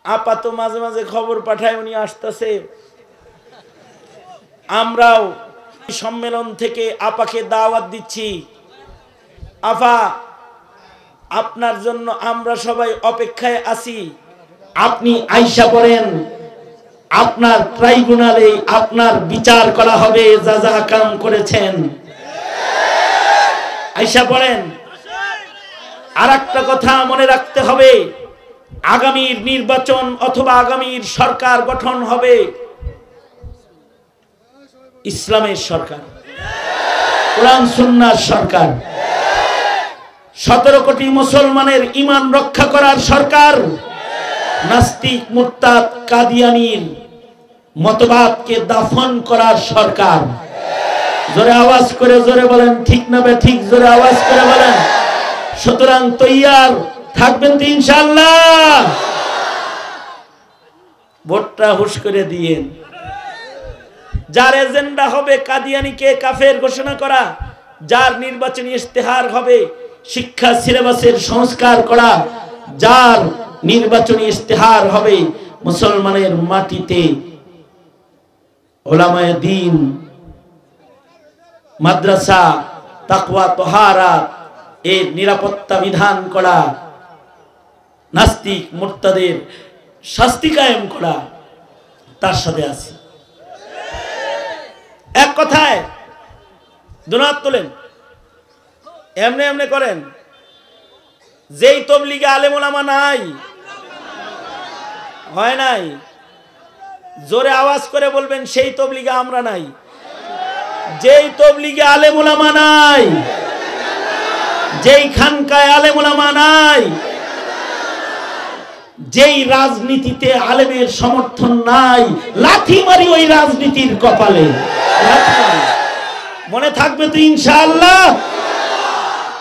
আপা তো মাঝে মাঝে খবর পাঠায় উনি আসতেছে। আমরাও সম্মেলন থেকে আপাকে দাওয়াত দিচ্ছি। আপা, আপনার জন্য আমরা সবাই অপেক্ষায় আছি। আপনি আইসা পড়েন, আপনার ট্রাইব্যুনালে আপনার বিচার করা হবে যা যা কাম করেছেন। আইসা পড়েন। আর একটা কথা মনে রাখতে হবে, আগামীর নির্বাচন অথবা আগামীর সরকার গঠন হবে ইসলামের সরকার, কোরআন সুন্নাহর সরকার, 17 কোটি মুসলমানের ঈমান রক্ষা করার সরকার, নাস্তিক মুরতাদ কাদিয়ানীর মতবাদকে দাফন করার সরকার। জোরে আওয়াজ করে জোরে বলেন ঠিক না ঠিক, জোরে আওয়াজ করে বলেন। সুতরাং তৈয়ার থাকবেন তো ইনশাআল্লাহ? ভোটটা হুশ করে দিয়েন। যার এজেন্ডা হবে কাদিয়ানীকে কাফের ঘোষণা করা, যার নির্বাচনী ইশতেহার হবে শিক্ষা সিলেবাসের সংস্কার করা, যার নির্বাচনী ইশতেহার হবে মুসলমানের মাটিতে উলামায়ে দ্বীন, মাদ্রাসা, তাকওয়া তাহারাত এর নিরাপত্তা বিধান করা, নাস্তিক মুরতাদের শাস্তি কায়েম করা, তার সাথে আছে। এক কথায় দুনাত তোলেন, এমনি এমনি করেন। যেই তবলিগে আলেম ওলামা নাই, হয় নাই, জোরে আওয়াজ করে বলবেন সেই তবলিগে আমরা নাই। যেই তবলিগে আলেম ওলামা নাই, যেই খানকায় আলেম ওলামা নাই, যেই রাজনীতিতে আলেমের সমর্থন নাই, লাথি মারি ওই রাজনীতির কপালে। মনে থাকবে তো ইনশাআল্লাহ?